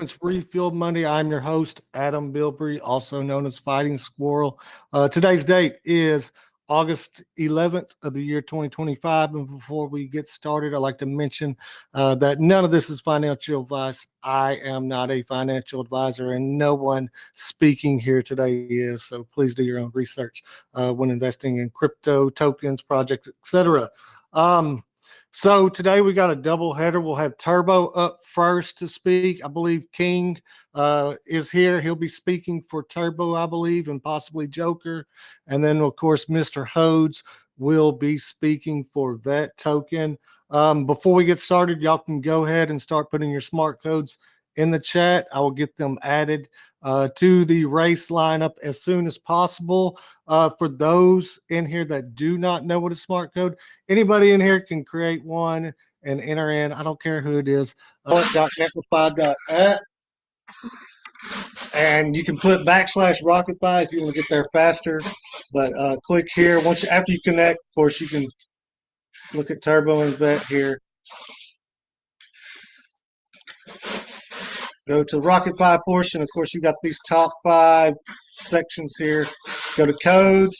It's Refuel Monday. I'm your host, Adam Bilbrey, also known as Fighting Squirrel. Today's date is August 11th of the year 2025. And before we get started, I'd like to mention that none of this is financial advice. I am not a financial advisor, and no one speaking here today is. So please do your own research when investing in crypto, tokens, projects, etc. Um, so today we got a double header. We'll have Turbo up first to speak. I believe King is here. He'll be speaking for Turbo, I believe, and possibly Joker. And then, of course, Mr. Hodes will be speaking for VETT Token. Before we get started, y'all can go ahead and start putting your smart codes in the chat. I will get them added to the race lineup as soon as possible. For those in here that do not know what a smart code, anybody in here can create one and enter in. I don't care who it is. Amplify.app, and you can put /RocketFi if you want to get there faster. But click here. After you connect, of course, you can look at Turbo and VETT here. Go to the RocketFi portion. Of course, you got these top 5 sections here. Go to codes,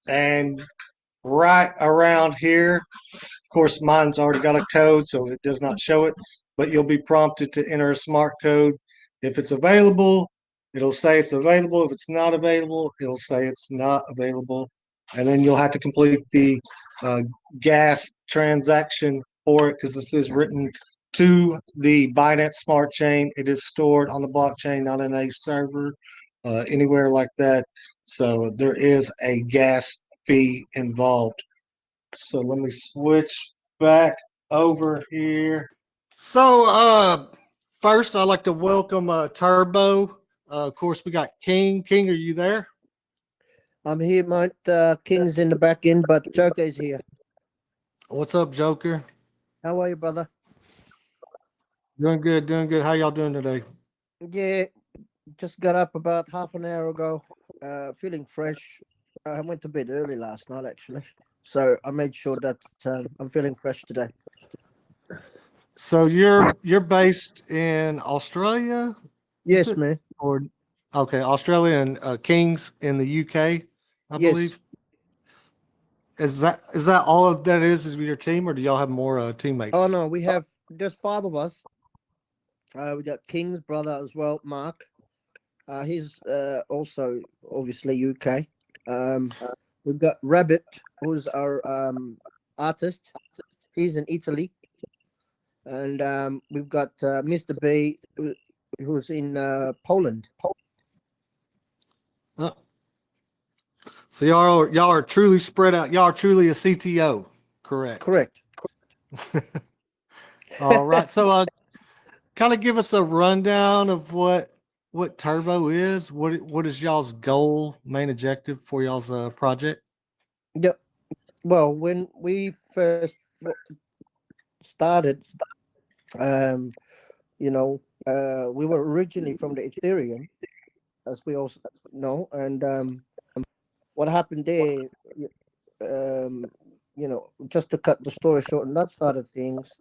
and right around here, of course, mine's already got a code, so it does not show it, but you'll be prompted to enter a smart code. If it's available, it'll say it's available. If it's not available, it'll say it's not available. And then you'll have to complete the gas transaction for it, because this is written to the Binance Smart Chain. It is stored on the blockchain, not in a server anywhere like that. So there is a gas fee involved. So let me switch back over here. So first I'd like to welcome Turbo. Of course, we got King. King, are you there? I'm here, mate. King's in the back end, but Joker is here. What's up, Joker? How are you, brother? Doing good, doing good. How y'all doing today? Yeah, just got up about half an hour ago. Feeling fresh. I went to bed early last night, actually. So I made sure that I'm feeling fresh today. So you're based in Australia? Yes, man. Or okay, Australia, and Kings in the UK, I Yes. believe. Is that all of that is your team, or do y'all have more Oh teammates? no, we have just 5 of us. We got King's brother as well, Mark. He's also obviously UK. We've got Rabbit, who's our artist. He's in Italy. And we've got Mr. B, who's in Poland. Uh, So y'all are truly spread out. Y'all are truly a CTO, correct? Correct. All right. So kind of give us a rundown of what Turbo is. What is y'all's goal, main objective for y'all's project? Yep. Well, when we first started, um, we were originally from the Ethereum, as we also know, and what happened there, just to cut the story short on that side of things,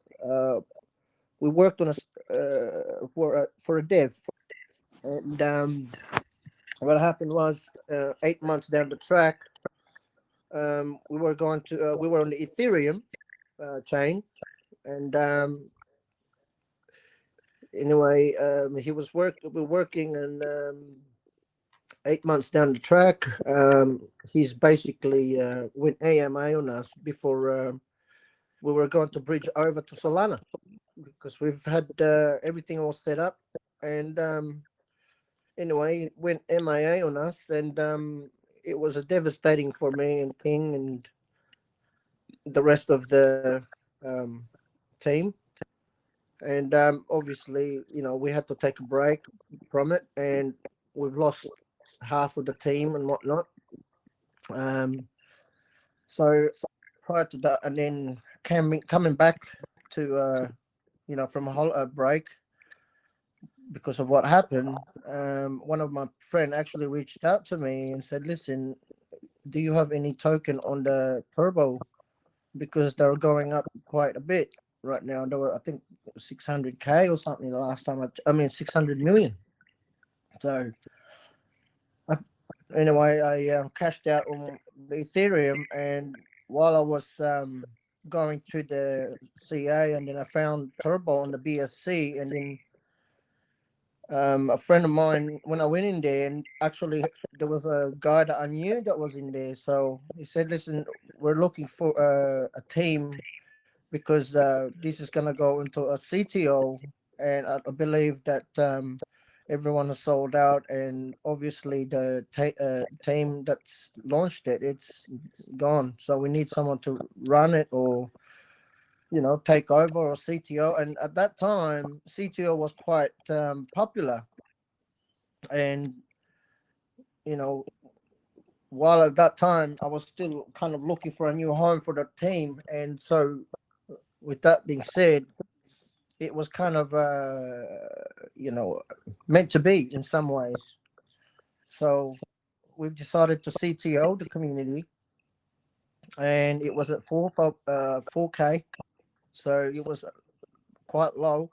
we worked on for a dev, and what happened was 8 months down the track, we were on the Ethereum chain, and anyway, we're working, and 8 months down the track, he's basically went AMA on us before we were going to bridge over to Solana, because we've had everything all set up, and anyway, went MIA on us, and it was devastating for me and King and the rest of the team. And obviously, we had to take a break from it, and we've lost half of the team and whatnot. So prior to that, and then coming back to from a break, because of what happened, one of my friend actually reached out to me and said, "Listen, do you have any token on the Turbo, because they're going up quite a bit?" right now. They were, I think, 600K or something the last time. I mean, 600 million. So I, anyway, I cashed out on the Ethereum, and while I was going through the CA, and then I found Turbo on the BSC, and then a friend of mine, when I went in there, and actually there was a guy that I knew that was in there. So he said, "Listen, we're looking for a team because this is gonna go into a CTO, and I believe that everyone is sold out, and obviously the team that's launched it, it's gone. So we need someone to run it, or take over, or CTO." And at that time, CTO was quite popular, and you know while at that time I was still kind of looking for a new home for the team. And so with that being said, it was kind of you know meant to be in some ways. So we've decided to CTO the community, and it was at 4K, so it was quite low.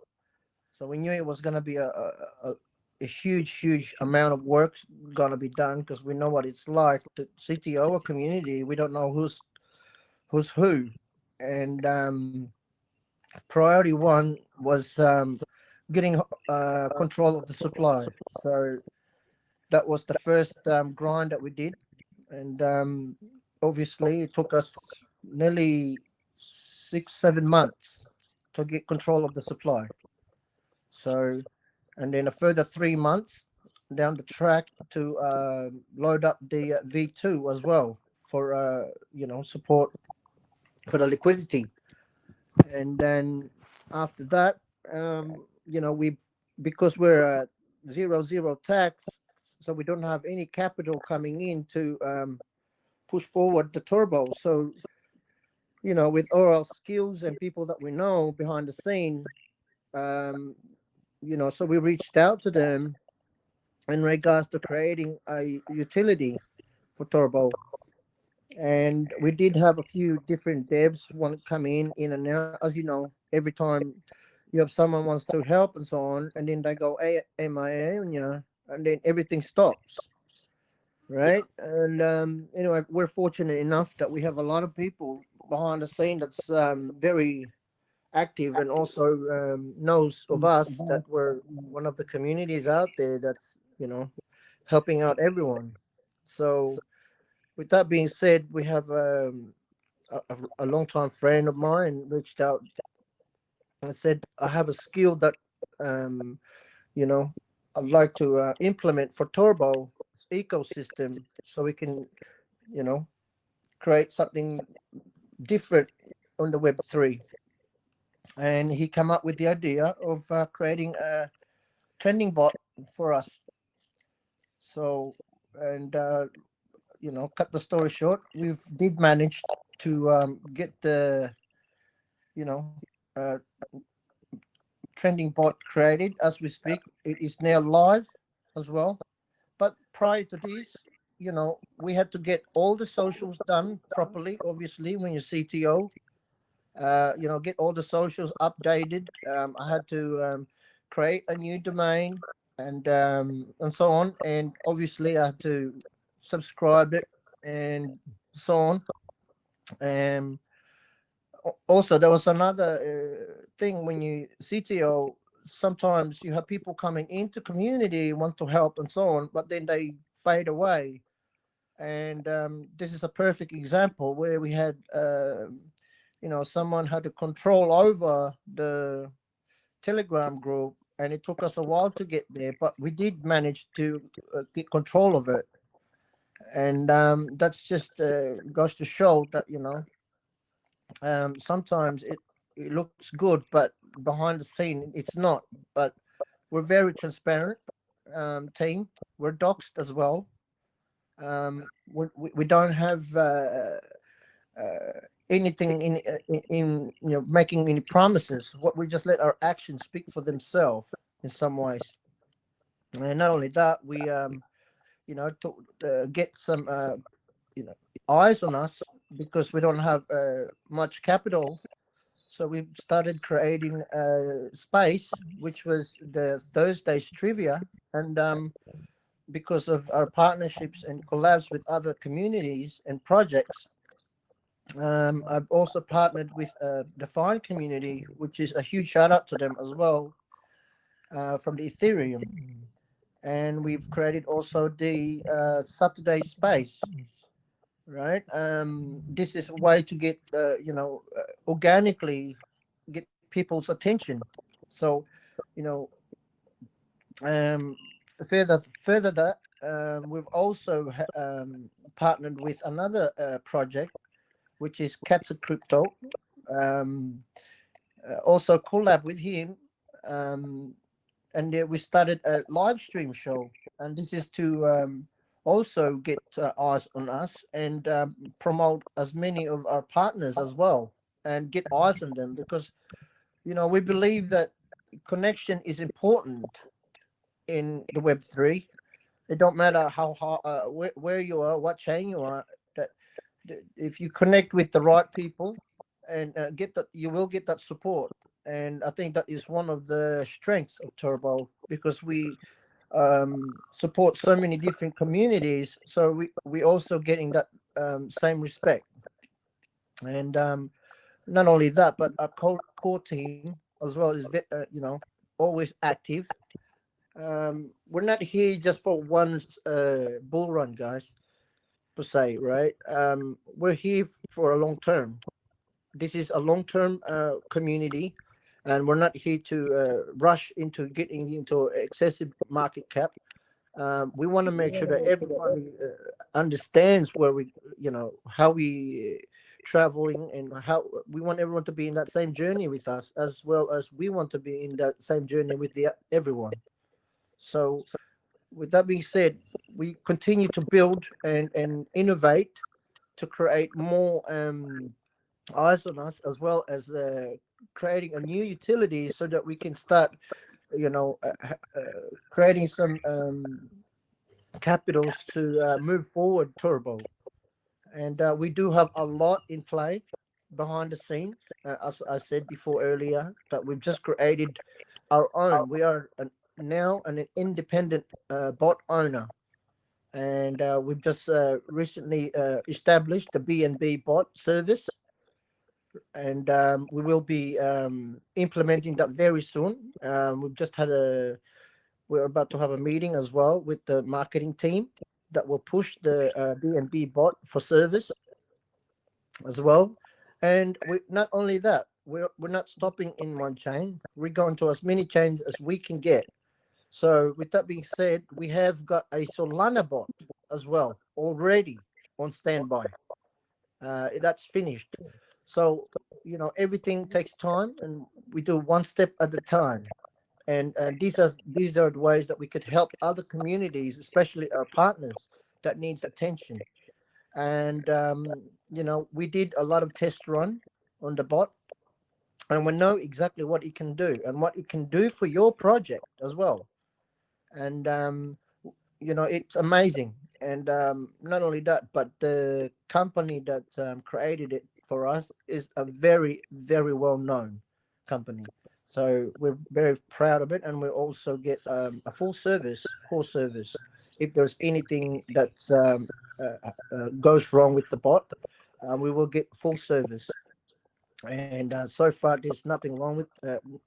So we knew it was going to be a huge amount of work going to be done, because we know what it's like to CTO a community. We don't know who's who. And priority one was getting control of the supply. So that was the first grind that we did, and obviously it took us nearly 6-7 months to get control of the supply. So, and then a further 3 months down the track to load up the V2 as well for support for the liquidity. And then after that, we, because we're at zero tax, so we don't have any capital coming in to push forward the turbo. So with all our skills and people that we know behind the scene, um, so we reached out to them in regards to creating a utility for turbo. And we did have a few different devs want to come in and out. As you know, every time you have someone wants to help and so on, and then they go MIA on you, and then everything stops, right? And anyway, we're fortunate enough that we have a lot of people behind the scene that's very active, and also knows of us that we're one of the communities out there that's helping out everyone. So with that being said, we have a longtime friend of mine reached out and said, "I have a skill that um, you know I'd like to implement for Turbo ecosystem, so we can you know create something different on the Web3." And he came up with the idea of creating a trending bot for us. So, and cut the story short, we did manage to get the you know uh, trending bot created as we speak. It is now live as well. But prior to this, we had to get all the socials done properly. Obviously, when you're CTO, get all the socials updated. I had to create a new domain, and so on. And obviously, I had to subscribe it and so on. And also, there was another thing when you CTO. Sometimes you have people coming into community, want to help and so on, but then they fade away. And this is a perfect example where we had someone had a control over the Telegram group, and it took us a while to get there, but we did manage to get control of it. And that's just goes to show that sometimes it looks good, but behind the scene it's not. But we're very transparent team. We're doxed as well. We don't have anything in making any promises. What we just let our actions speak for themselves in some ways. And not only that, we to get some you know eyes on us, because we don't have much capital. So we started creating a space, which was the Thursdays trivia, and because of our partnerships and collabs with other communities and projects, I've also partnered with the Fine community, which is a huge shout out to them as well, from the Ethereum. And we've created also the Saturday space, right? This is a way to get, organically get people's attention. So, you know, um, further that, we've also partnered with another project, which is Cats at Crypto. Um, Also collab with him, um, and we started a live stream show. And this is to also get eyes on us and promote as many of our partners as well, and get eyes on them, because we believe that connection is important in the Web3. It don't matter how hard, where you are, what chain you are. That if you connect with the right people and get that, you will get that support. And I think that is one of the strengths of Turbo, because we support so many different communities. So we also getting that same respect. And not only that, but our core team as well is always active. We're not here just for one bull run, guys, per se, right? We're here for a long term. This is a long term community, and we're not here to rush into getting into excessive market cap. We want to make sure that everybody understands where we, how we traveling, and how we want everyone to be in that same journey with us, as well as we want to be in that same journey with the everyone. So, with that being said, we continue to build and innovate to create more eyes on us, as well as creating a new utility, so that we can start, creating some capitals to move forward Turbo. And we do have a lot in play behind the scene. As I said before earlier, that we've just created our own. We are now an independent bot owner, and we've just recently established the BNB bot service, and we will be implementing that very soon. We've just had we're about to have a meeting as well with the marketing team that will push the BNB bot for service as well. And we not only that, we're not stopping in one chain. We're going to as many chains as we can get. So with that being said, we have got a Solana bot as well already on standby. That's finished. So everything takes time, and we do one step at a time. And these are the ways that we could help other communities, especially our partners that needs attention. And we did a lot of test run on the bot, and we know exactly what it can do and what it can do for your project as well. And it's amazing. And not only that, but the company that created it for us is a very, very well known company. So we're very proud of it, and we also get a full service, core service. If there's anything that goes wrong with the bot, we will get full service. And so far, there's nothing wrong with.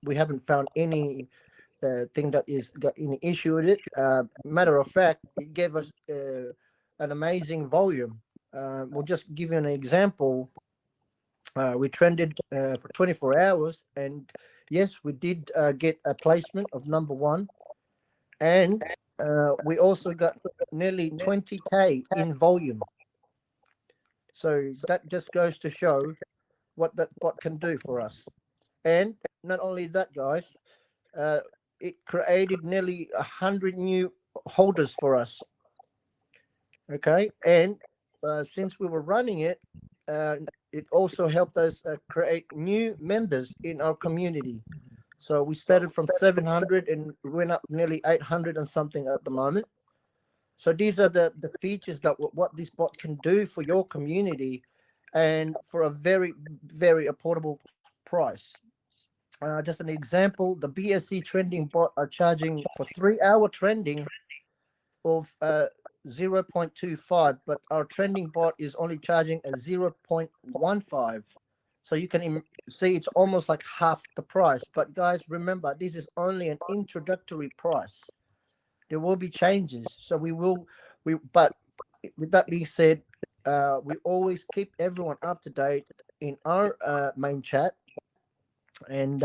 We haven't found any thing that is got any issue with it. Matter of fact, it gave us an amazing volume. We'll just give you an example. We trended for 24 hours, and yes, we did get a placement of number one, and we also got nearly 20K in volume. So that just goes to show what that bot can do for us. And not only that, guys, uh, it created nearly 100 new holders for us. Okay, and since we were running it, it also helped us create new members in our community. So we started from 700 and went up nearly 800 and something at the moment. So these are the features that what this bot can do for your community, and for a very, very affordable price. Just an example, the BSC trending bot are charging for 3 hour trending of 0.25, but our trending bot is only charging a 0.15. So you can see it's almost like half the price. But guys, remember, this is only an introductory price. There will be changes. So but with that being said, we always keep everyone up to date in our main chat. And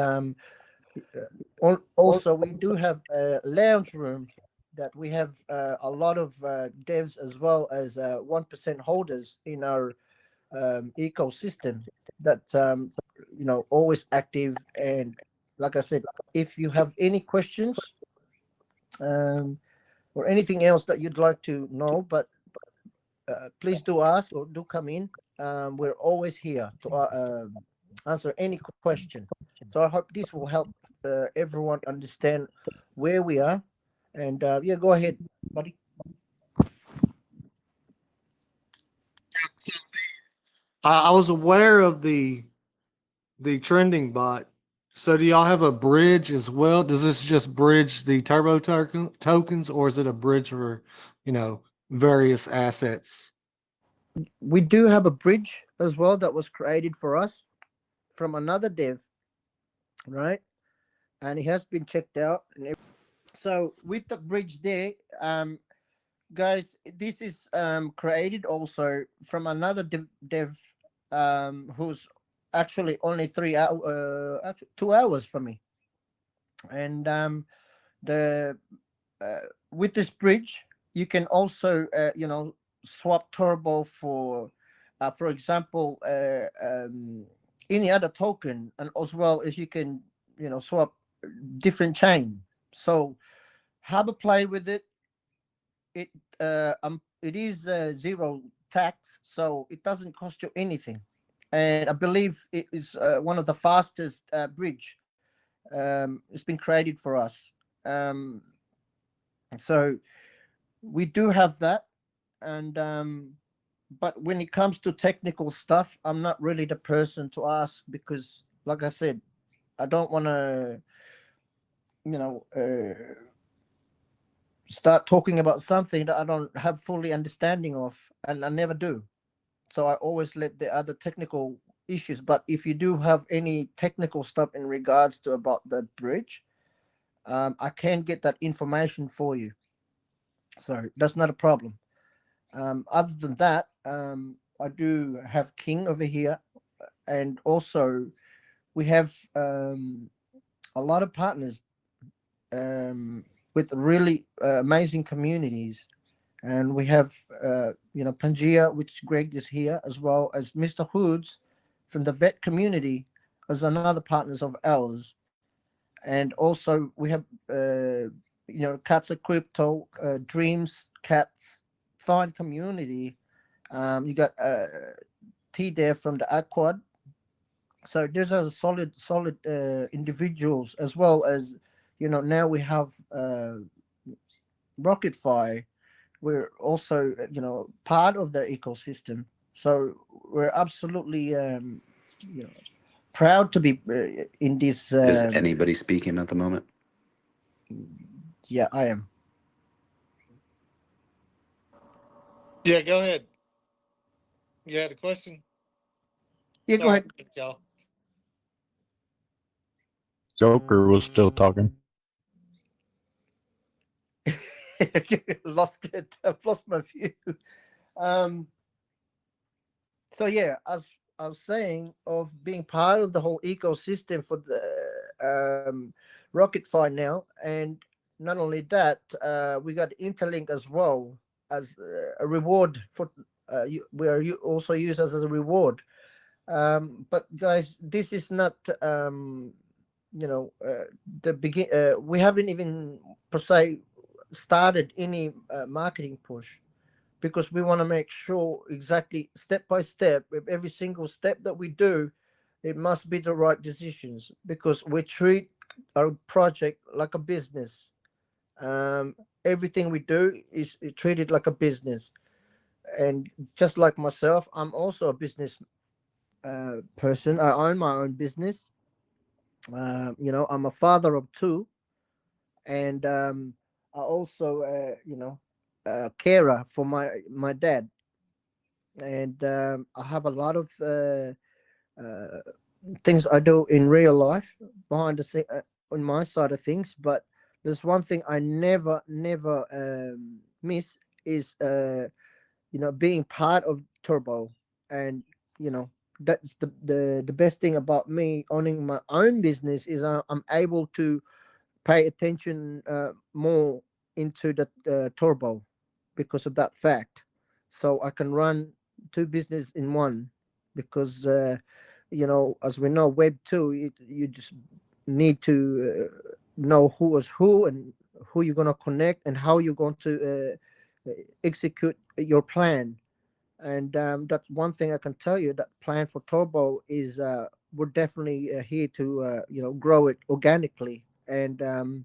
also, we do have a lounge room that we have a lot of devs as well as 1% holders in our ecosystem that always active. And like I said, if you have any questions or anything else that you'd like to know, but please do ask or do come in. We're always here to answer any question. So I hope this will help everyone understand where we are. And yeah, go ahead, buddy. I was aware of the trending bot. So do y'all have a bridge as well? Does this just bridge the turbo tokens, or is it a bridge for, various assets? We do have a bridge as well that was created for us from another dev, right? And it has been checked out. So with the bridge there, guys, this is created also from another dev who's actually only 2 hours from me. And the with this bridge, you can also swap turbo for example any other token, and as well as you can swap different chain. So have a play with it. It is zero tax, so it doesn't cost you anything, and I believe it is one of the fastest bridge. It's been created for us. So we do have that. And but when it comes to technical stuff, I'm not really the person to ask, because like I said, I don't want to start talking about something that I don't have fully understanding of, and I never do. So I always let the other technical issues. But if you do have any technical stuff in regards to about the bridge, I can get that information for you. So that's not a problem. Other than that, I do have King over here, and also we have a lot of partners with really amazing communities. And we have Pangaea, which Greg is here, as well as Mr. Hoods from the VETT community as another partners of ours. And also we have Cats of Crypto, Dreams Cats, fine community. You got T there from the Aquad. So there's a solid individuals, as well as now we have RocketFi. We're also part of their ecosystem. So we're absolutely proud to be in this. Is anybody speaking at the moment? Yeah, I am. Yeah, go ahead. You had a question? Yeah, go ahead. Y'all. Joker was still talking. Lost it. I've lost my view. So yeah, as I was saying, of being part of the whole ecosystem for the RocketFi now, and not only that, we got Interlink as well as a reward for. We are also used as a reward. But guys, this is not the begin. We haven't even per se started any marketing push, because we want to make sure exactly step by step, with every single step that we do, it must be the right decisions, because we treat our project like a business. Everything we do is treated like a business. And just like myself, I'm also a business person. I own my own business, I'm a father of two, and I also, carer for my dad, and I have a lot of uh, things I do in real life behind the scene, on my side of things. But there's one thing I never miss is being part of Turbo, and you know that's the best thing about me owning my own business is I'm able to pay attention more into the Turbo because of that fact. So I can run two business in one because as we know, Web 2, you just need to know who is who and who you're going to connect and how you're going to execute your plan. And that's one thing I can tell you, that plan for Turbo is we're definitely here to grow it organically, and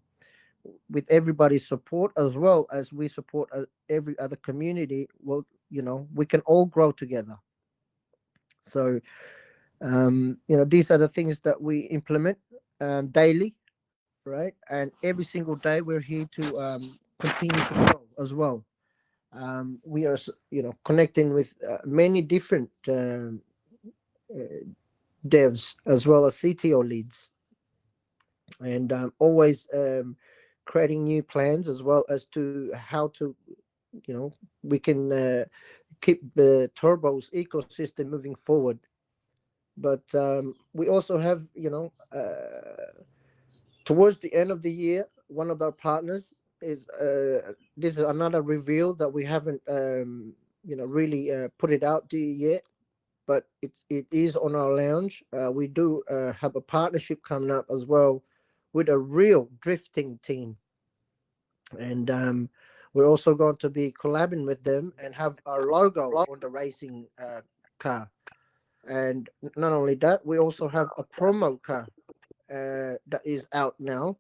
with everybody's support, as well as we support every other community. Well, we can all grow together. So these are the things that we implement daily, right? And every single day we're here to continue to grow as well. We are connecting with many different devs as well as CTO leads, and always creating new plans as well as to how to we can keep the Turbo's ecosystem moving forward. But we also have towards the end of the year, one of our partners is this is another reveal that we haven't really put it out to you yet, but it is on our lounge. We do have a partnership coming up as well with a real drifting team, and we're also going to be collabing with them and have our logo on the racing car. And not only that, we also have a promo car that is out now.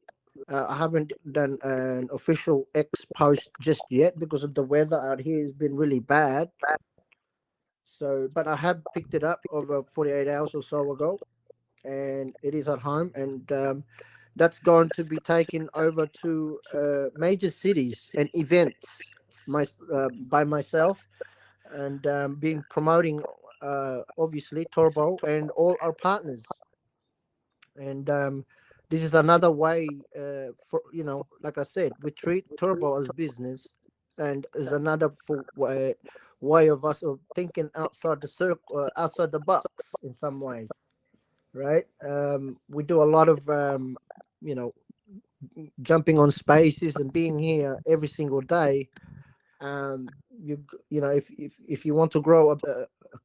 I haven't done an official X post just yet because of the weather out here has been really bad. So, but I have picked it up over 48 hours or so ago, and it is at home, and that's going to be taken over to major cities and events by myself, and being promoting obviously Turbo and all our partners. And this is another way for like I said, we treat Turbo as business, and is another way of us of thinking outside the circle, outside the box in some ways, right? We do a lot of you know jumping on spaces and being here every single day. If you want to grow a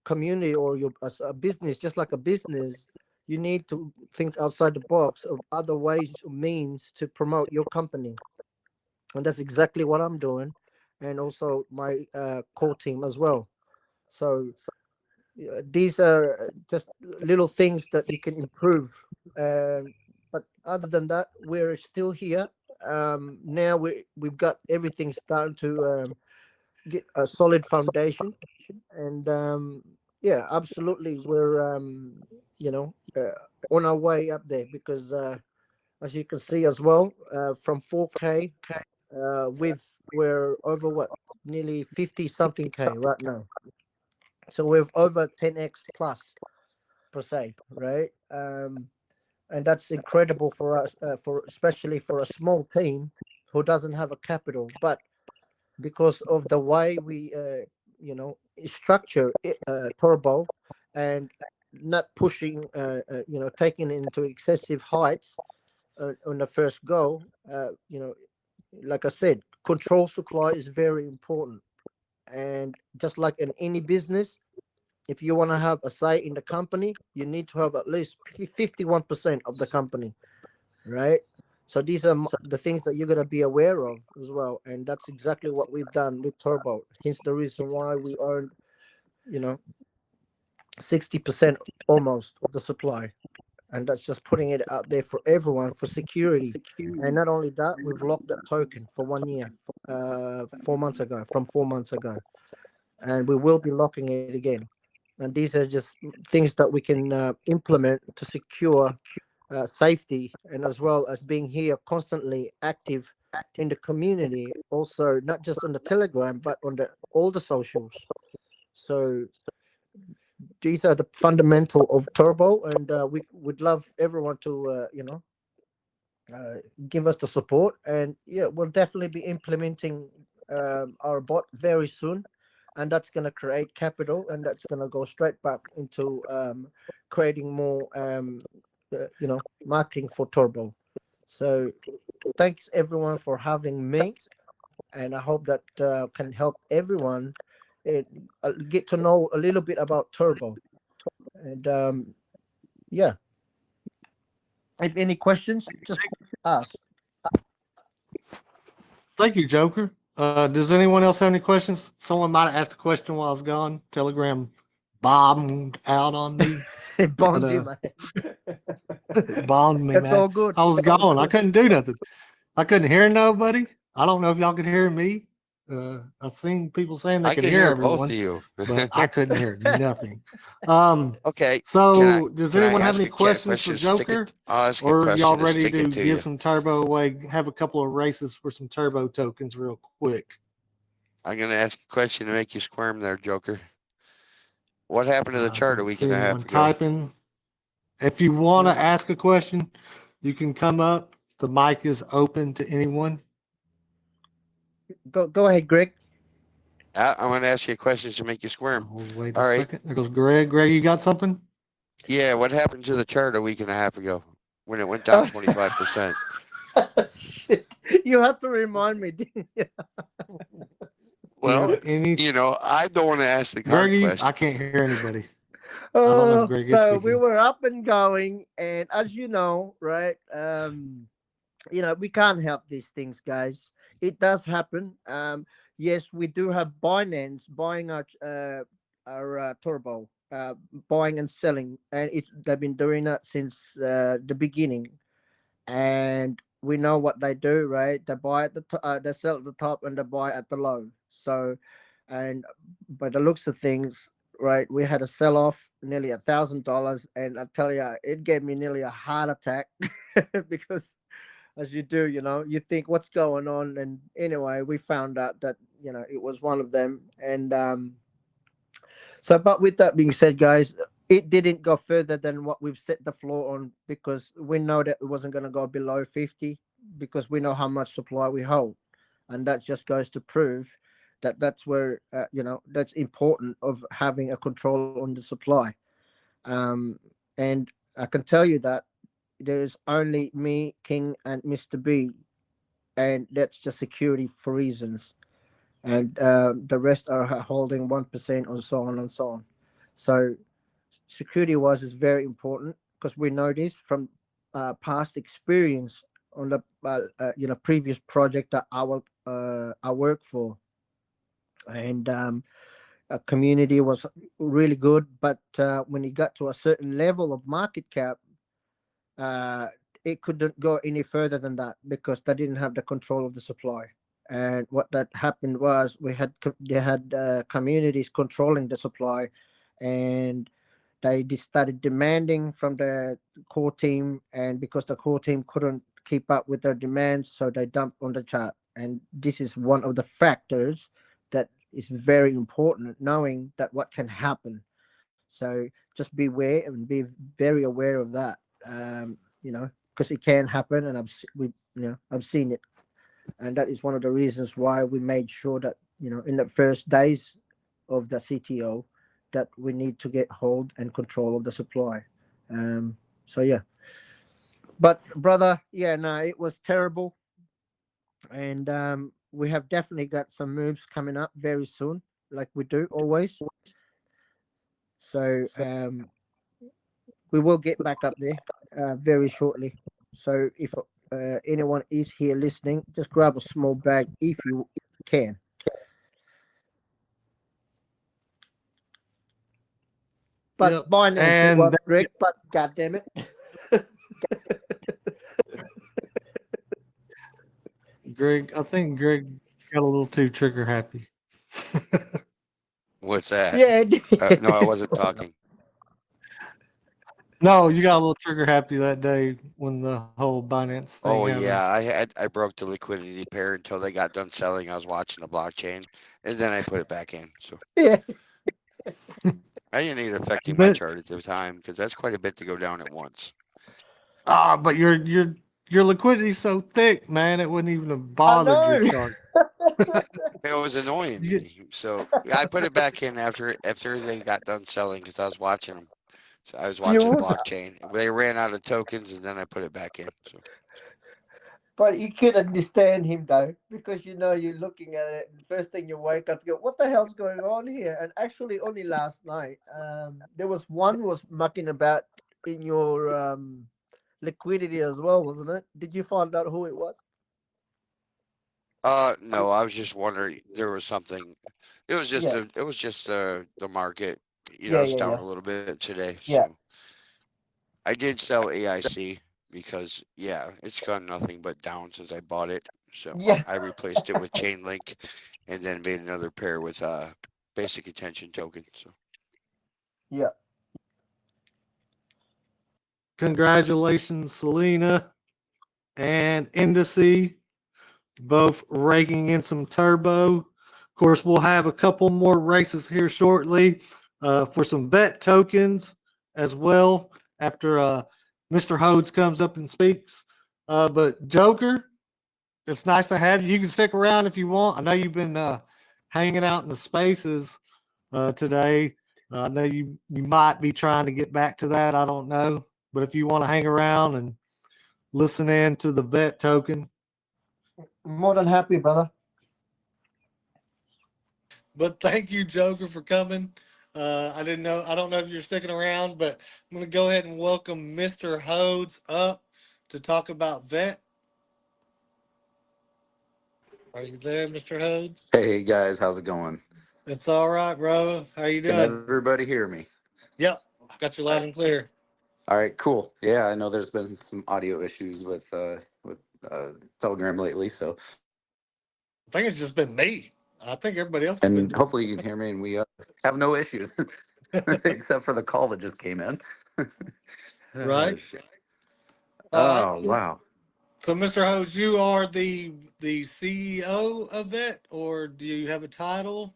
community or your as a business, just like a business, you need to think outside the box of other ways or means to promote your company, and that's exactly what I'm doing, and also my core team as well. So these are just little things that you can improve. But other than that, we're still here. Now we've got everything starting to get a solid foundation, and yeah, absolutely, we're on our way up there because as you can see as well, from 4K, we're over what, nearly 50 something K right now. So we're over 10x plus per se, right? And that's incredible for us, for especially for a small team who doesn't have a capital. But because of the way we structure it, Turbo, and not pushing taking it into excessive heights on the first go, like I said, control supply is very important. And just like in any business, if you want to have a say in the company, you need to have at least 51% of the company, right? So these are the things that you're going to be aware of as well, and that's exactly what we've done with Turbo. Hence the reason why we own 60% almost of the supply, and that's just putting it out there for everyone for security. And not only that, we've locked that token for 1 year, 4 months ago, from 4 months ago, and we will be locking it again. And these are just things that we can implement to secure safety, and as well as being here constantly active in the community, also not just on the Telegram but on the all the socials. So these are the fundamental of Turbo, and we would love everyone to uh, give us the support. And yeah, we'll definitely be implementing our bot very soon, and that's going to create capital, and that's going to go straight back into creating more marketing for Turbo. So thanks everyone for having me, and I hope that can help everyone get to know a little bit about Turbo. And yeah, if any questions, just ask. Thank you, Joker. Does anyone else have any questions? Someone might have asked a question while I was gone. Telegram bombed out on me. Bond you, But, man. bombed me, That's man. all good. I was All gone. I good. couldn't do nothing. I couldn't hear nobody. I don't know if y'all could hear me. I seen people saying they I could can hear hear both everyone, of you. but I couldn't hear nothing. Um, Okay, so does can I anyone have ask any a questions for question? Stick Joker? it. I'll ask a Or are y'all question and ready stick to it to give you. some turbo away? Have a couple of races for some turbo tokens real quick. I'm gonna ask a question to make you squirm there, Joker. What happened to the I chart a don't week see and a anyone half ago? typing. If you want to Mm. ask a question, you can come up. The mic is open to anyone. Go ahead, Greg. I'm gonna ask you a question to make you squirm. Oh, wait a All right. second. There goes Greg. Greg, you got something? Yeah, what happened to the chart a week and a half ago when it went down Oh, 25%? shit. You have to remind me, didn't you? Do you Well, have any? I don't want to ask the hard Greggy, I questions. can't hear anybody. I don't know if Oh, Greg is so we speaking. were up and going, and as you know, right? We can't help these things, guys. It does happen. Yes, we do have Binance buying our turbo, buying and selling, and they've been doing that since the beginning, and we know what they do, right? They buy at they sell at the top, and they buy at the low. So, and by the looks of things, right, we had a sell off nearly $1,000, and I tell you, it gave me nearly a heart attack because as you do, you think what's going on. And anyway, we found out that, it was one of them. And so, but with that being said, guys, it didn't go further than what we've set the floor on, because we know that it wasn't going to go below 50, because we know how much supply we hold. And that just goes to prove that that's where, that's important of having a control on the supply. Um, and I can tell you that there's only me, King, and Mr. B, and that's just security for reasons. And the rest are holding 1% or so on and so on. So security wise is very important, because we know this from past experience on the previous project that I work for. And a community was really good, but when it got to a certain level of market cap, uh, it couldn't go any further than that, because they didn't have the control of the supply. And what that happened was they had communities controlling the supply, and they just started demanding from the core team, and because the core team couldn't keep up with their demands, so they dumped on the chart. And this is one of the factors that is very important, knowing that what can happen. So just beware and be very aware of that. Because it can happen, and I've seen it, and that is one of the reasons why we made sure that, in the first days of the CTO, that we need to get hold and control of the supply. So yeah, but brother, yeah, no, it was terrible, and we have definitely got some moves coming up very soon, like we do always. So we will get back up there very shortly. So if anyone is here listening, just grab a small bag if you can. But Yep. Binance it And was Greg, but god damn it. Greg, I think Greg got a little too trigger happy. What's that? Yeah, it No, I is. wasn't talking. No, you got a little trigger happy that day when the whole Binance thing Oh happened. yeah, I broke the liquidity pair until they got done selling. I was watching the blockchain, and then I put it back in. So Yeah. I didn't need it affecting my But chart at the time because that's quite a bit to go down at once. but your liquidity's so thick, man, it wouldn't even have I bothered your know. chart. It was annoying You, me. So I put it back in after they got done selling because I was watching them. So I was You watching would, blockchain. They ran out of tokens, and then I put it back in. So but you could understand him though, because you're looking at it, and first thing you wake up, you go, "What the hell's going on here?" And actually, only last night, there was one was mucking about in your liquidity as well, wasn't it? Did you find out who it was? no, I was just wondering. There was something. Yeah, It was just the market. yeah, It's yeah, down yeah, a little bit today. yeah, So I did sell AIC because yeah, it's gone nothing but down since I bought it. So yeah, I replaced it with Chainlink, and then made another pair with basic attention token. So yeah. congratulations, Selena and Indice, both raking in some turbo. Of course, we'll have a couple more races here shortly for some vet tokens as well after Mr. Hodes comes up and speaks. But Joker, it's nice to have you. You can stick around if you want. I know you've been hanging out in the spaces today. I know you might be trying to get back to that. I don't know, but if you want to hang around and listen in to the vet token. More than happy, brother. But thank you, Joker, for coming. I didn't know. I don't know if you're sticking around, but I'm going to go ahead and welcome Mr. Hodes up to talk about vet. Are you there, Mr. Hodes? Hey guys, how's it going? It's all right, bro. How you Can doing? everybody hear me? Yep, got you All loud right. and clear. All right, cool. Yeah, I know there's been some audio issues with Telegram lately, so I think it's just been me. I think everybody else has been and doing hopefully you can hear me and we have no issues it. except for the call that just came in. Oh Right. shit. All right. Oh wow. So, Mr. Hose, you are the CEO of it, or do you have a title?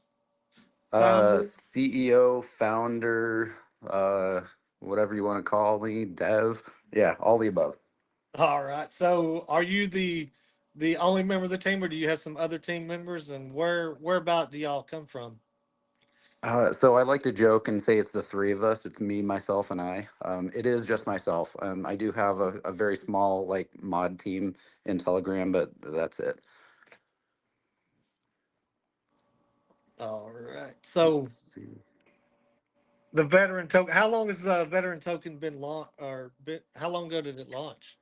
Founder? CEO, founder, uh whatever you want to call me, dev. Yeah, all the above. All right. So, are you the only member of the team, or do you have some other team members? And whereabout do y'all come from? So I like to joke and say it's the three of us. It's me, myself, and I. It is just myself. I do have a very small like mod team in Telegram, but that's it. All right. So, Let's see. the veteran token. How long has the veteran token been launched, or how long ago did it launch?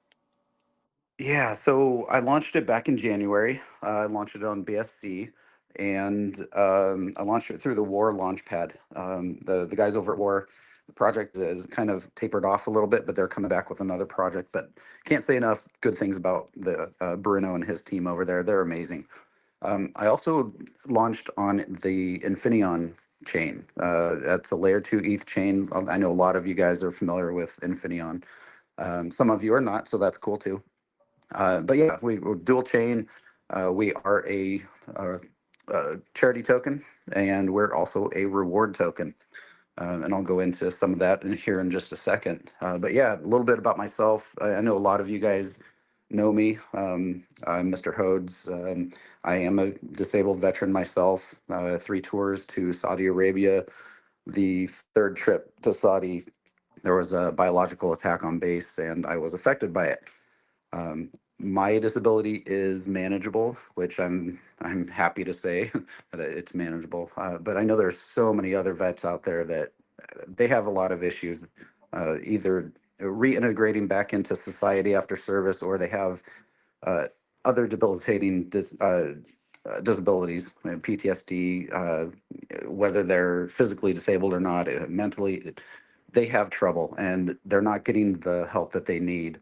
Yeah, so I launched it back in January. I launched it on BSC, and I launched it through the War Launchpad. The guys over at War, the project is kind of tapered off a little bit, but they're coming back with another project. But can't say enough good things about the Bruno and his team over there. They're amazing. I also launched on the Infineon chain. That's a layer 2 ETH chain. I know a lot of you guys are familiar with Infineon. Some of you are not, so that's cool too. But yeah, we're dual chain. We are uh, charity token, and we're also a reward token. And I'll go into some of that here in just a second. But yeah, a little bit about myself. I know a lot of you guys know me. I'm Mr. Hodes. I am a disabled veteran myself. 3 tours to Saudi Arabia. The third trip to Saudi, there was a biological attack on base, and I was affected by it. Um, my disability is manageable, which I'm happy to say that it's manageable. But I know there's so many other vets out there that they have a lot of issues, either reintegrating back into society after service, or they have uh, other debilitating disabilities, PTSD, whether they're physically disabled or not, mentally, they have trouble and they're not getting the help that they need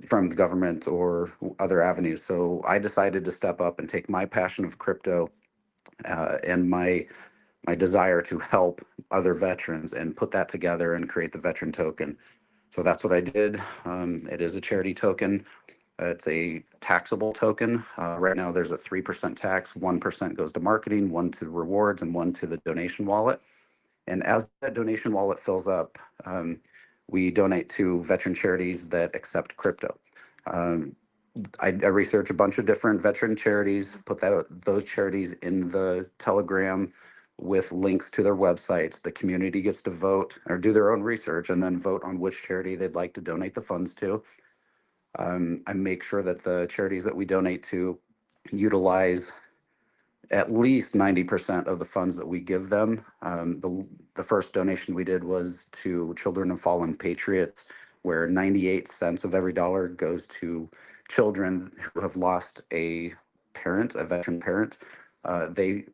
from the government or other avenues. So I decided to step up and take my passion of crypto and my my desire to help other veterans and put that together and create the veteran token. So that's what I did. It is a charity token. It's a taxable token. Right now, there's a 3% tax. 1% goes to marketing, 1 to rewards, and 1 to the donation wallet. And as that donation wallet fills up, we donate to veteran charities that accept crypto. I research a bunch of different veteran charities, put those charities in the Telegram with links to their websites. The community gets to vote or do their own research and then vote on which charity they'd like to donate the funds to. I make sure that the charities that we donate to utilize at least 90% of the funds that we give them. The first donation we did was to Children of Fallen Patriots, where 98 cents of every dollar goes to children who have lost a parent, a veteran parent. They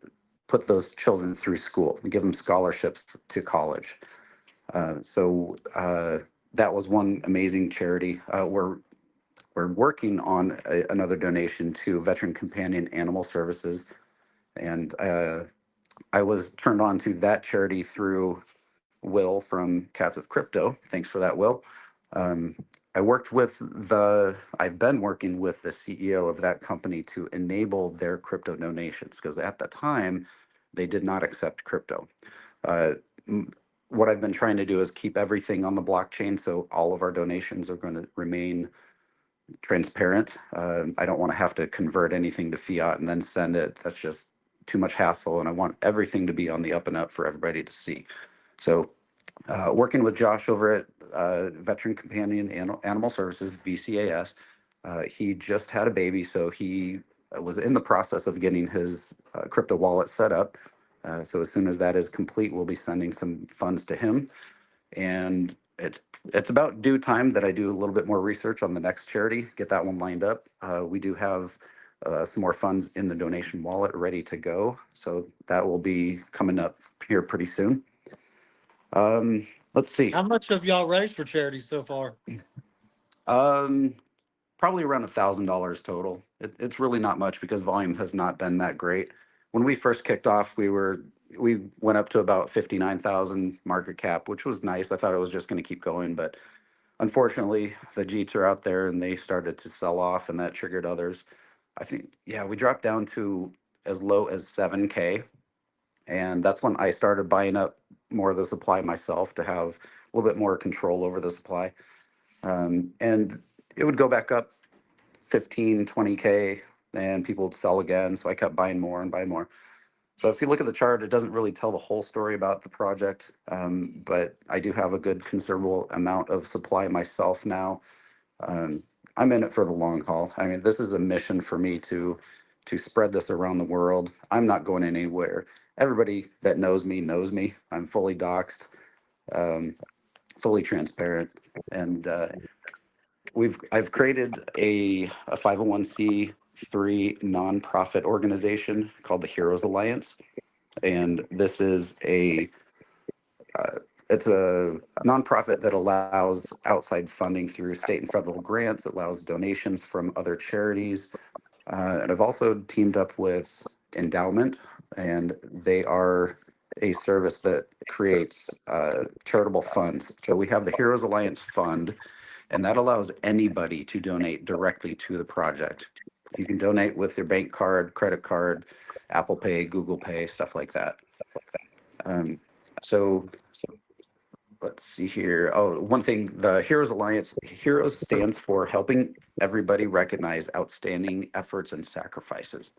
put those children through school and give them scholarships to college. That was one amazing charity. We're working on another donation to Veteran Companion Animal Services. And I was turned on to that charity through Will from Cats of Crypto. Thanks for that, Will. I've been working with the CEO of that company to enable their crypto donations, because at the time they did not accept crypto. What I've been trying to do is keep everything on the blockchain, so all of our donations are going to remain transparent. I don't want to have to convert anything to fiat and then send it. That's just too much hassle, and I want everything to be on the up and up for everybody to see. So working with Josh over at Veteran Companion Animal Services, VCAS, he just had a baby, so he was in the process of getting his crypto wallet set up. So as soon as that is complete, we'll be sending some funds to him. And it's about due time that I do a little bit more research on the next charity, get that one lined up. We do have some more funds in the donation wallet ready to go. So that will be coming up here pretty soon. Let's see. How much have y'all raised for charity so far? Probably around $1,000 total. It's really not much because volume has not been that great. When we first kicked off, we went up to about 59,000 market cap, which was nice. I thought it was just going to keep going, but unfortunately, the Jeets are out there and they started to sell off, and that triggered others. I think, yeah, we dropped down to as low as 7K. And that's when I started buying up more of the supply myself to have a little bit more control over the supply. And it would go back up 15, 20K, and people would sell again. So I kept buying more and buying more. So if you look at the chart, it doesn't really tell the whole story about the project, but I do have a good considerable amount of supply myself now. I'm in it for the long haul. I mean, this is a mission for me to spread this around the world. I'm not going anywhere. Everybody that knows me knows me. I'm fully doxxed, fully transparent, and I've created a 501c3 nonprofit organization called the Heroes Alliance, and this is it's a nonprofit that allows outside funding through state and federal grants. It allows donations from other charities, and I've also teamed up with Endowment, and they are a service that creates charitable funds. So we have the Heroes Alliance Fund, and that allows anybody to donate directly to the project. You can donate with your bank card, credit card, Apple Pay, Google Pay, stuff like that. So let's see here. Oh, one thing, the Heroes Alliance, Heroes stands for helping everybody recognize outstanding efforts and sacrifices.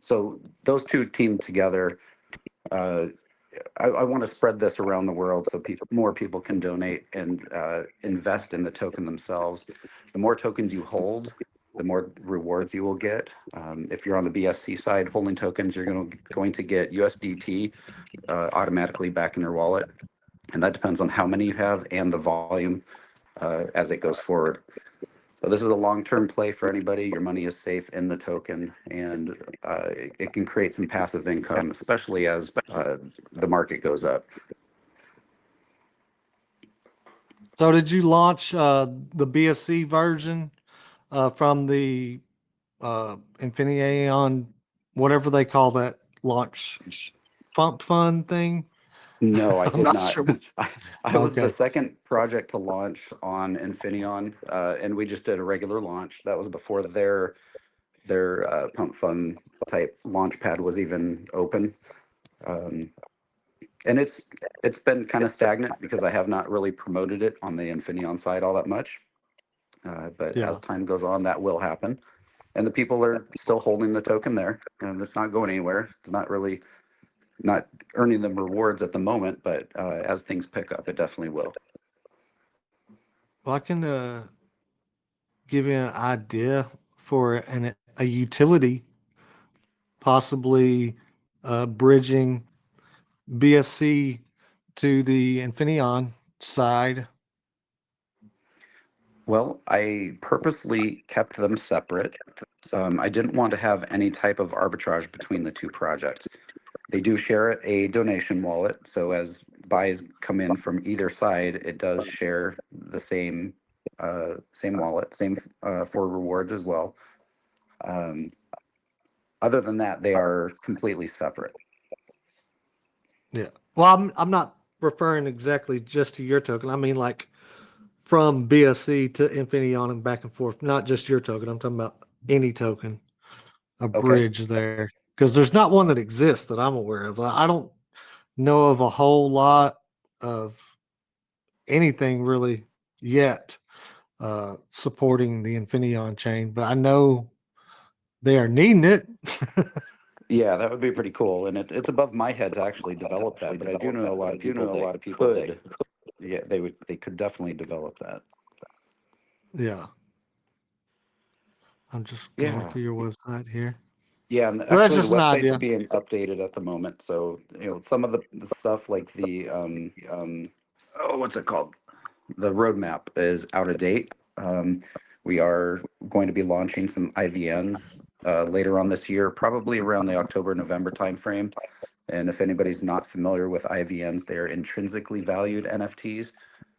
So those two team together. I want to spread this around the world so more people can donate and invest in the token themselves. The more tokens you hold, the more rewards you will get. If you're on the BSC side holding tokens, you're going to get USDT automatically back in your wallet. And that depends on how many you have and the volume as it goes forward. So this is a long-term play for anybody. Your money is safe in the token, and it can create some passive income, especially as the market goes up. So did you launch the BSC version from the Infinity Aeon, whatever they call that launch? pump fund thing? No, I I'm did not not. sure. I was the Okay. second project to launch on Infineon, and we just did a regular launch. That was before their pump fun type launch pad was even open. Um, and it's been kind of stagnant because I have not really promoted it on the Infineon side all that much. But Yeah. as time goes on, that will happen. And the people are still holding the token there, and it's not going anywhere. It's not earning them rewards at the moment, but as things pick up, it definitely will. Well, I can give you an idea for a utility possibly bridging BSC to the Infineon side. Well, I purposely kept them separate. I didn't want to have any type of arbitrage between the two projects. They do share a donation wallet, so as buys come in from either side, it does share the same wallet, same for rewards as well. Um, Other than that, they are completely separate. Yeah. Well, I'm not referring exactly just to your token. I mean, like from BSC to Infineon and back and forth, not just your token. I'm talking about any token, a Okay. bridge there. Because there's not one that exists that I'm aware of. I don't know of a whole lot of anything really yet supporting the Infineon chain, but I know they are needing it. Yeah, that would be pretty cool. And it's above my head to actually develop that, but I do know a lot of people that could. Yeah, they could definitely develop that. Yeah. I'm just going Yeah. through your website here. Yeah, and Well, that's actually the just an website's idea. being updated at the moment. So, some of the stuff like the oh, what's it called? The roadmap is out of date. We are going to be launching some IVNs later on this year, probably around the October-November timeframe. And if anybody's not familiar with IVNs, they're intrinsically valued NFTs.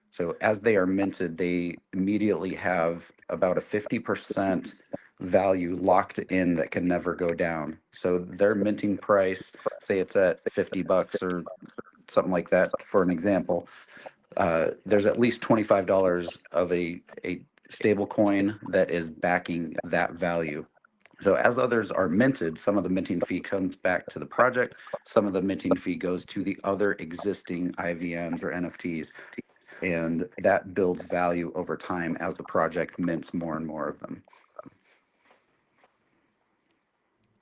So as they are minted, they immediately have about a 50% value locked in that can never go down. So their minting price, say it's at $50 or something like that, for an example, there's at least $25 of a stable coin that is backing that value. So as others are minted, some of the minting fee comes back to the project, some of the minting fee goes to the other existing IVNs or NFTs, and that builds value over time as the project mints more and more of them.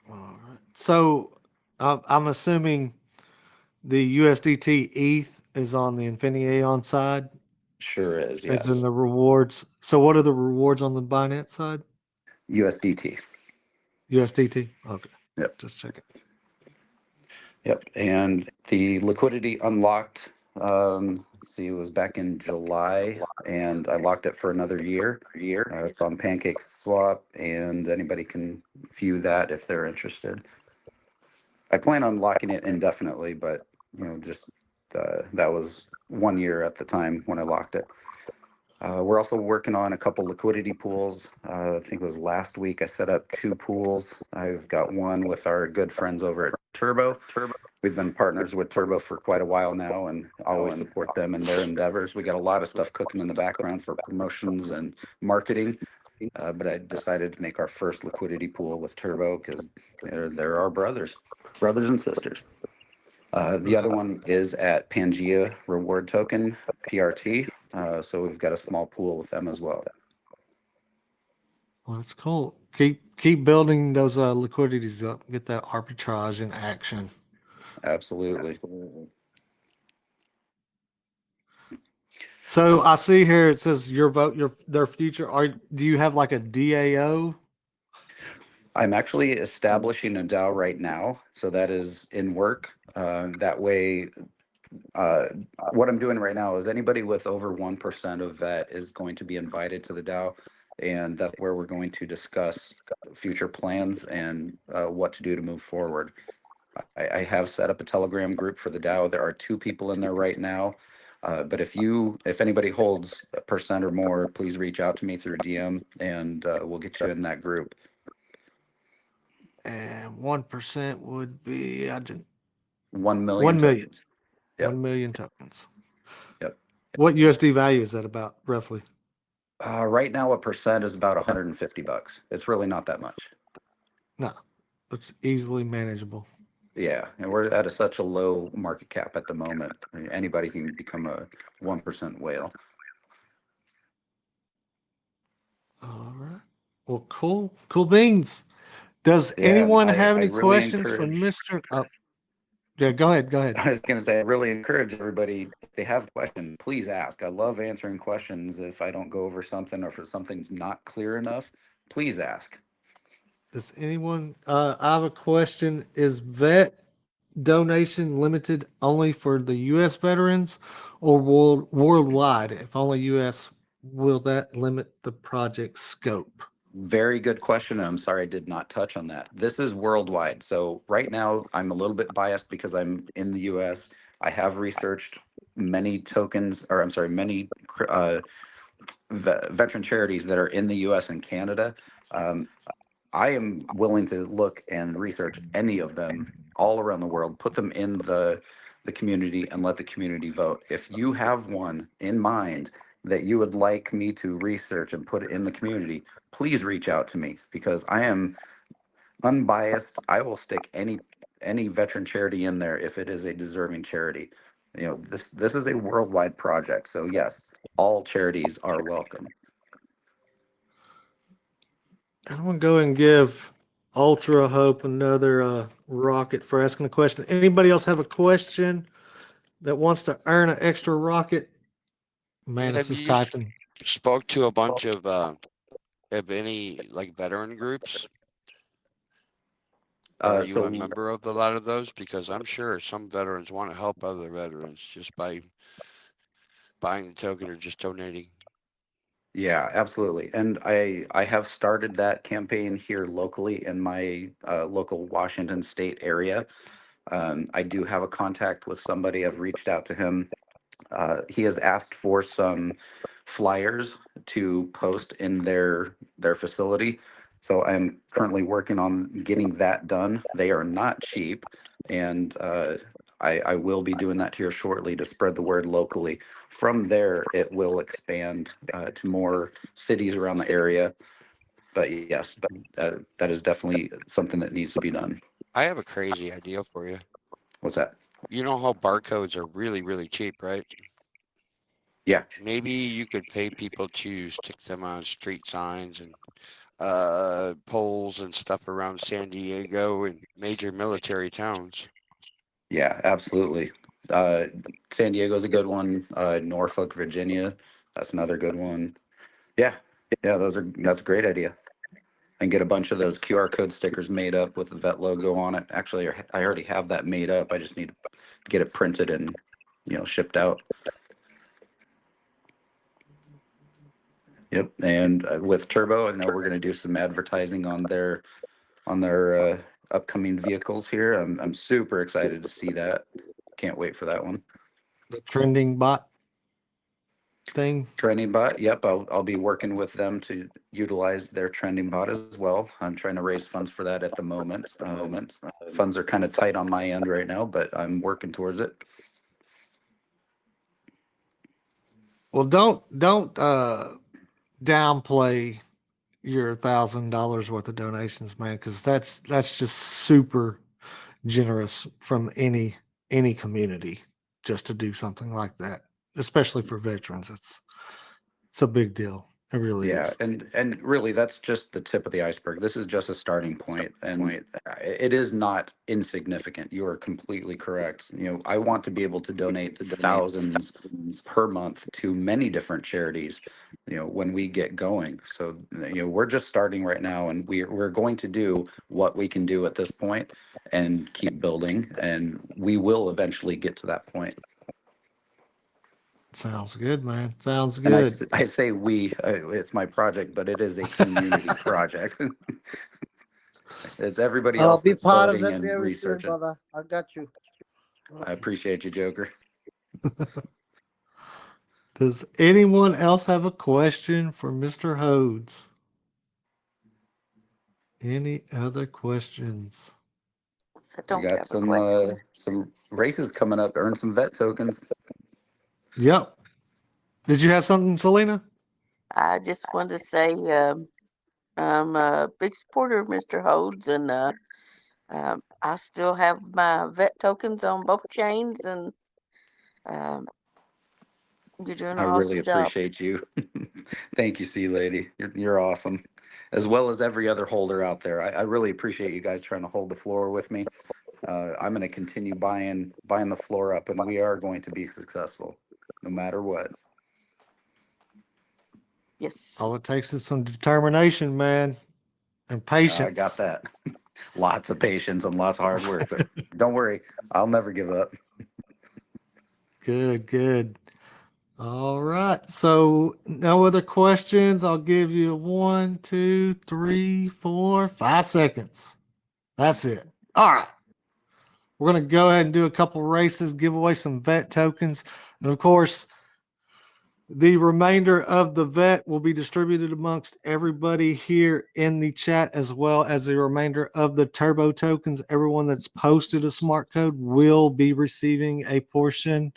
All right. So I'm assuming the USDT ETH is on the Infineon side, Sure is, as in yes. the rewards. So what are the rewards on the Binance side? USDT. USDT. Okay, Yep. just checking. Yep. And the liquidity unlocked, let's see, it was back in July, and I locked it for another year. It's on Pancake Swap, and anybody can view that if they're interested. I plan on locking it indefinitely, but just that was 1 year at the time when I locked it. We're also working on a couple liquidity pools. I think it was last week I set up two pools. I've got one with our good friends over at Turbo. We've been partners with Turbo for quite a while now and always support them in their endeavors. We got a lot of stuff cooking in the background for promotions and marketing. But I decided to make our first liquidity pool with Turbo because they're our brothers and sisters. The other one is at Pangea Reward Token, PRT. So we've got a small pool with them as well. Well, that's cool. Keep building those liquidities up. Get that arbitrage in action. Absolutely. So I see here it says your vote, their future. Do you have like a DAO? I'm actually establishing a DAO right now. So that is in work. That way, uh, what I'm doing right now is anybody with over 1% of that is going to be invited to the DAO. And that's where we're going to discuss future plans and what to do to move forward. I have set up a Telegram group for the DAO. There are 2 people in there right now. But if anybody holds a percent or more, please reach out to me through DM and we'll get you in that group. And 1% would be, I didn't, 1 million 1 million. tokens. Yep. 1 million tokens. Yep. What USD value is that about roughly? Right now, a percent is about $150. It's really not that much. No, it's easily manageable. Yeah, and we're at such a low market cap at the moment. Anybody can become a 1% whale. All right. Well, cool. Cool beans. Does Yeah, anyone I have any really questions for encourage. Mr. Oh, yeah, go ahead. Go ahead. I was going to say, I really encourage everybody, if they have questions, please ask. I love answering questions. If I don't go over something or if something's not clear enough, please ask. Does anyone, I have a question. Is VETT donation limited only for the U.S. veterans or worldwide? If only U.S., will that limit the project scope? Very good question. And I'm sorry I did not touch on that. This is worldwide. So right now I'm a little bit biased because I'm in the US. I have researched many tokens, or I'm sorry, many veteran charities that are in the US and Canada. Um, I am willing to look and research any of them all around the world, put them in the community and let the community vote. If you have one in mind that you would like me to research and put it in the community, please reach out to me because I am unbiased. I will stick any veteran charity in there if it is a deserving charity. You know, this is a worldwide project. So yes, all charities are welcome. I'm going to go and give Ultra Hope another rocket for asking a question. Anybody else have a question that wants to earn an extra rocket? Manus Have is you typing. spoke to a bunch of any like veteran groups? Are you a So member of a lot of those? Because I'm sure some veterans want to help other veterans just by buying the token or just donating. yeah, absolutely. And I have started that campaign here locally in my local Washington state area. I do have a contact with somebody. I've reached out to him. He has asked for some flyers to post in their facility. So I'm currently working on getting that done. They are not cheap, and I will be doing that here shortly to spread the word locally. From there, it will expand to more cities around the area. But yes, that is definitely something that needs to be done. I have a crazy idea for you. What's that? You know how barcodes are really, really cheap, right? Yeah. Maybe you could pay people to stick them on street signs and poles and stuff around San Diego and major military towns. Yeah, absolutely. Uh, San Diego's a good one. Norfolk, Virginia, that's another good one. Yeah, yeah, that's a great idea. And get a bunch of those QR code stickers made up with the VET logo on it. Actually, I already have that made up. I just need to get it printed and shipped out. Yep. And with Turbo, I know we're going to do some advertising on their upcoming vehicles here. I'm super excited to see that. Can't wait for that one. The trending bot thing. Trending bot. Yep, I'll be working with them to utilize their trending bot as well. I'm trying to raise funds for that at the moment. Funds are kind of tight on my end right now, but I'm working towards it. Well, don't downplay your $1,000 worth of donations, man, because that's just super generous from any community just to do something like that, especially for veterans. It's a big deal. It really Yeah, is. and really that's just the tip of the iceberg. This is just a starting point, and it is not insignificant. You are completely correct. I want to be able to donate thousands per month to many different charities, when we get going. So, we're just starting right now, and we're going to do what we can do at this point and keep building, and we will eventually get to that point. Sounds good, man. Sounds And I, good. I say we, it's my project, but it is a community project. It's everybody I'll else be that's part of voting that and very soon, researching. brother. I got you. I appreciate you, Joker. Does anyone else have a question for Mr. Hodes? Any other questions? I We don't got have a question. some races coming up. Earn some vet tokens. Yep. Did you have something, Selena? I just wanted to say I'm a big supporter of Mr. Hodes, and I still have my vet tokens on both chains, and um, you're doing I an really awesome job. appreciate you. Thank you, C Lady. You're awesome, as well as every other holder out there. I really appreciate you guys trying to hold the floor with me. I'm going to continue buying the floor up, and we are going to be successful, no matter what. Yes. All it takes is some determination, man, and I got patience. that. Lots of patience and lots of hard work, but don't worry, I'll never give up. Good, good. All right. So no other questions. I'll give you 1, 2, 3, 4, 5 seconds. That's it. All right. We're going to go ahead and do a couple races, give away some vet tokens. And of course, the remainder of the vet will be distributed amongst everybody here in the chat, as well as the remainder of the turbo tokens. Everyone that's posted a smart code will be receiving a portion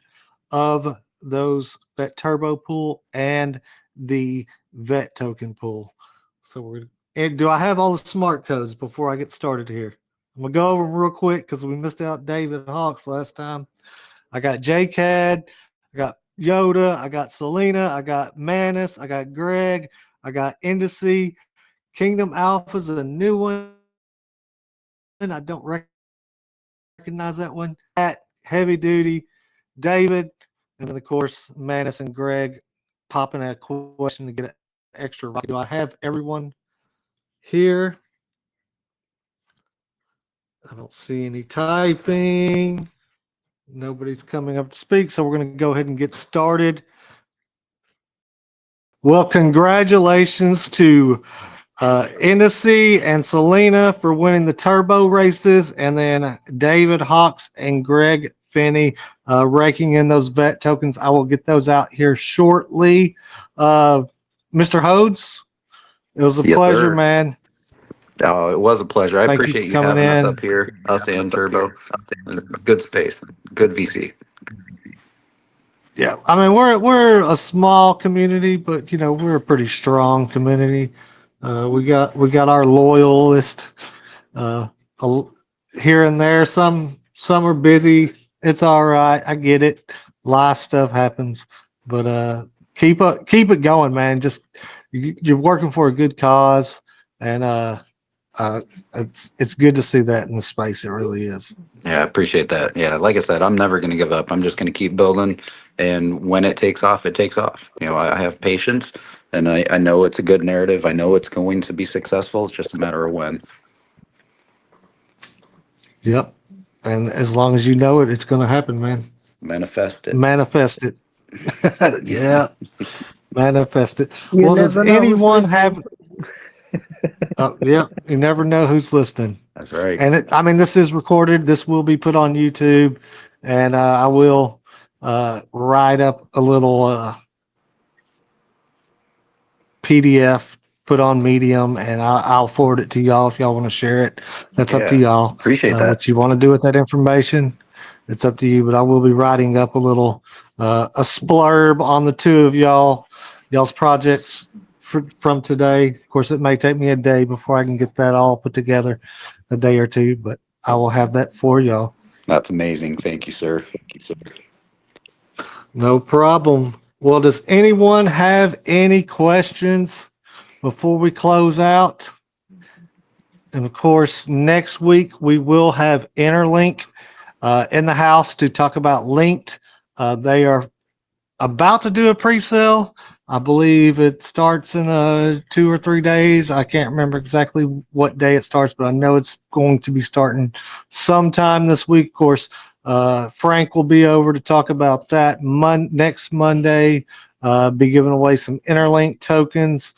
of that turbo pool and the vet token pool. And do I have all the smart codes before I get started here? I'm gonna go over them real quick because we missed out David Hawks last time. I got JCAD, I got Yoda, I got Selena, I got Manus, I got Greg, I got Indice. Kingdom Alpha's a new one. I don't recognize that one. At Heavy Duty, David, and then of course Manus and Greg popping a question to get an extra. Do I have everyone here? I don't see any typing. Nobody's coming up to speak, so we're going to go ahead and get started. Well, congratulations to Indice and Selena for winning the turbo races, and then David Hawks and Greg Finney raking in those vet tokens. I will get those out here shortly. Mr. Hodes, it was a Yes, pleasure, sir. man. Oh, it was a pleasure. I Thank you appreciate for you coming having us up in. here, us and Turbo. It was good space, good VC. Yeah, I mean we're a small community, but you know we're a pretty strong community. We got our loyalist uh, here and there. Some are busy. It's all right. I get it. Life stuff happens, but keep it going, man. Just you're working for a good cause, and uh, it's good to see that in the space. It really is. Yeah, I appreciate that. Yeah, like I said, I'm never going to give up. I'm just going to keep building. And when it takes off, it takes off. You know, I have patience and I know it's a good narrative. I know it's going to be successful. It's just a matter of when. Yep. And as long as you know it, it's going to happen, man. Manifest it. Manifest it. Yeah. Manifest it. You Well, does never know who's anyone listening. have? Yeah, you never know who's listening. That's right. And I mean, this is recorded. This will be put on YouTube, and I will write up a little PDF, put on Medium, and I'll forward it to y'all if y'all want to share it. That's up to Yeah, y'all. appreciate that. What you want to do with that information, it's up to you. But I will be writing up a splurb on the two of y'all's projects from today. Of course, it may take me a day before I can get that all put together, a day or two, but I will have that for y'all. That's amazing. Thank you, sir. No problem. Well, does anyone have any questions before we close out? And of course, next week we will have Interlink in the house to talk about Linked. They are about to do a pre-sale. I believe it starts in 2 or 3 days. I can't remember exactly what day it starts, but I know it's going to be starting sometime this week. Of course, Frank will be over to talk about that next Monday. Be giving away some Interlink tokens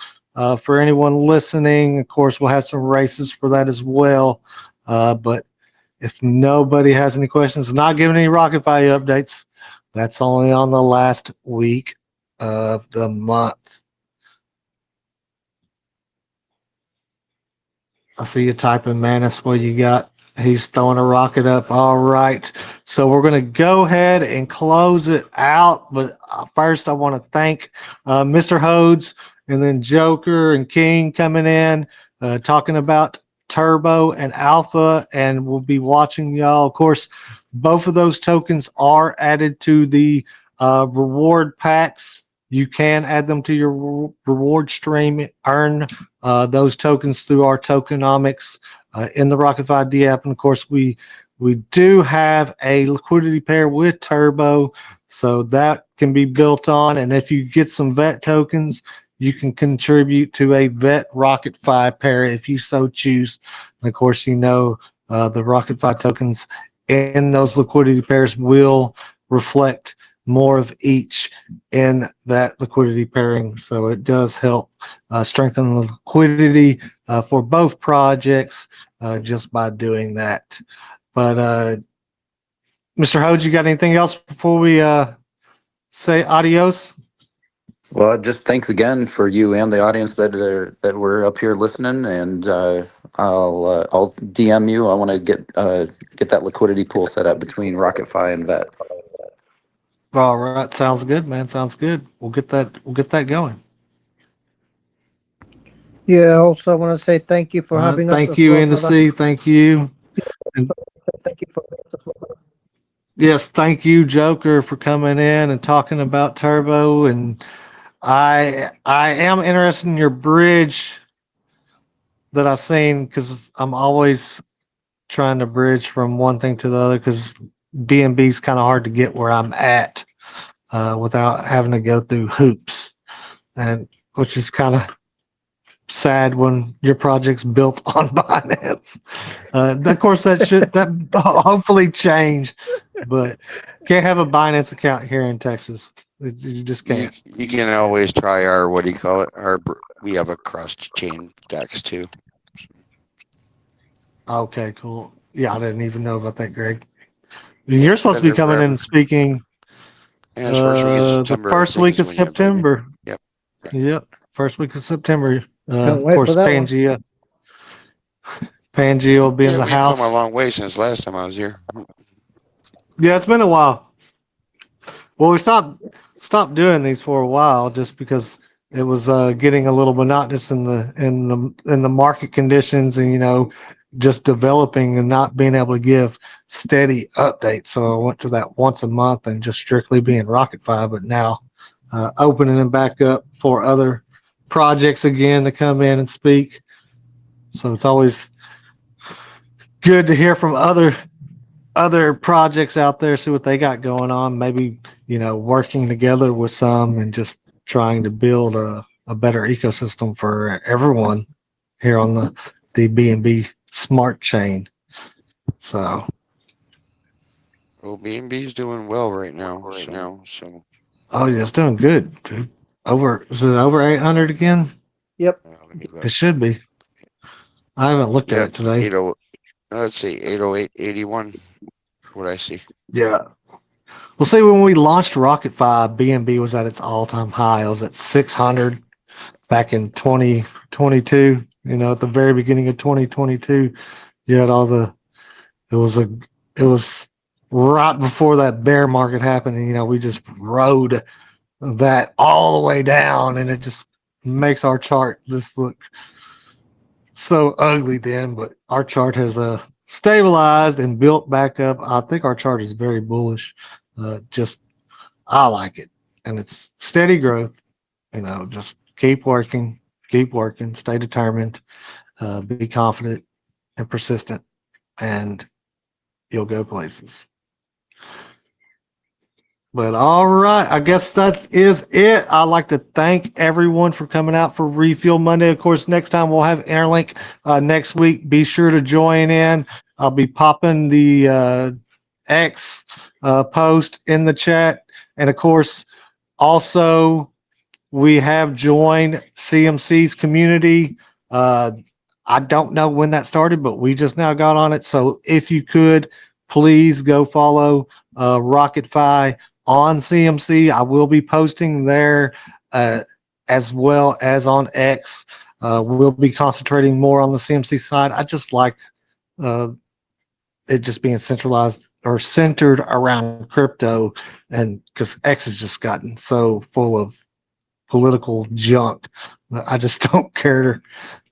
for anyone listening. Of course, we'll have some races for that as well. But if nobody has any questions, not giving any rocket value updates, that's only on the last week of the month. I see you typing, Manus. What you got? He's throwing a rocket up. All right. So we're going to go ahead and close it out. But first, I want to thank Mr. Hodes and then Joker and King coming in, talking about Turbo and Alpha. And we'll be watching y'all. Of course, both of those tokens are added to the reward packs. You can add them to your reward stream, earn those tokens through our tokenomics in the Rocket 5D app. And of course, we do have a liquidity pair with Turbo, so that can be built on. And if you get some VETT tokens, you can contribute to a VETT Rocket 5 pair if you so choose. And of course, the Rocket 5 tokens in those liquidity pairs will reflect more of each in that liquidity pairing. So it does help strengthen the liquidity for both projects just by doing that. But Mr. Hodes, you got anything else before we say adios? Well, just thanks again for you and the audience that were up here listening, and I'll DM you. I want to get that liquidity pool set up between Rocket Fi and VETT. All right, sounds good, man. Sounds good. We'll get that going. Yeah, I also want to say thank you for having us Thank as you, well, N to brother. C. Thank you. And Thank you for yes, thank you, Joker, for coming in and talking about Turbo. And I am interested in your bridge that I've seen, because I'm always trying to bridge from one thing to the other, because B&B is kind of hard to get where I'm at without having to go through hoops, and which is kind of sad when your project's built on Binance. Of course, that hopefully change, but can't have a Binance account here in Texas. You just You can't. you can always try our, what do you call it? We have a cross chain DEX too. Okay, cool. Yeah, I didn't even know about that, Greg. Yeah, You're supposed been to be there coming in forever. and speaking And it's first week of the September, I first think, week is of when you invite me. September. Yep. Yep, first week of September. Can't Of wait for course, that one. Pangaea will be in Yeah, the we've come a house. long way since last time I was here. Yeah, it's been a while. Well, we stopped doing these for a while just because it was getting a little monotonous in the market conditions, and just developing and not being able to give steady updates. So I went to that once a month and just strictly being Rocket 5. But now opening them back up for other projects again to come in and speak. So it's always good to hear from other projects out there, see what they got going on, maybe working together with some and just trying to build a better ecosystem for everyone here on the B&B smart chain. So Well, B&B is doing well right now. So oh yeah, it's doing good, dude. Is it over 800 again? Yep. let me look. It should be. I haven't looked at Yep, it today. 80. Let's see, 808.81. What I see. Yeah. Well, see, when we launched Rocket 5, B&B was at its all-time high. It was at 600 back in 2022. At the very beginning of 2022, you had it was right before that bear market happened, and we just rode that all the way down, and it just makes our chart just look so ugly then. But our chart has stabilized and built back up. I think our chart is very bullish. Just I like it, and it's steady growth. Just keep working, stay determined, be confident and persistent, and you'll go places. But all right, I guess that is it. I'd like to thank everyone for coming out for Refuel Monday. Of course, next time we'll have Interlink next week. Be sure to join in. I'll be popping the X post in the chat. And of course, also, we have joined CMC's community. Uh, I don't know when that started, but we just now got on it. So if you could, please go follow RocketFi on CMC. I will be posting there as well as on X. We'll be concentrating more on the CMC side. I just like uh, it just being centralized or centered around crypto, and because X has just gotten so full of political junk that I just don't care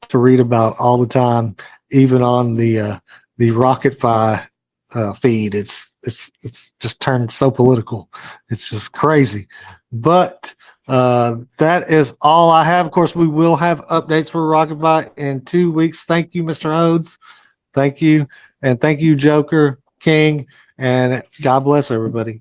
to read about all the time, even on the RocketFi feed. It's just turned so political. It's just crazy. But that is all I have. Of course, we will have updates for RocketFi in 2 weeks. Thank you, Mr. Hodes. Thank you. And thank you, Joker, King, and God bless everybody.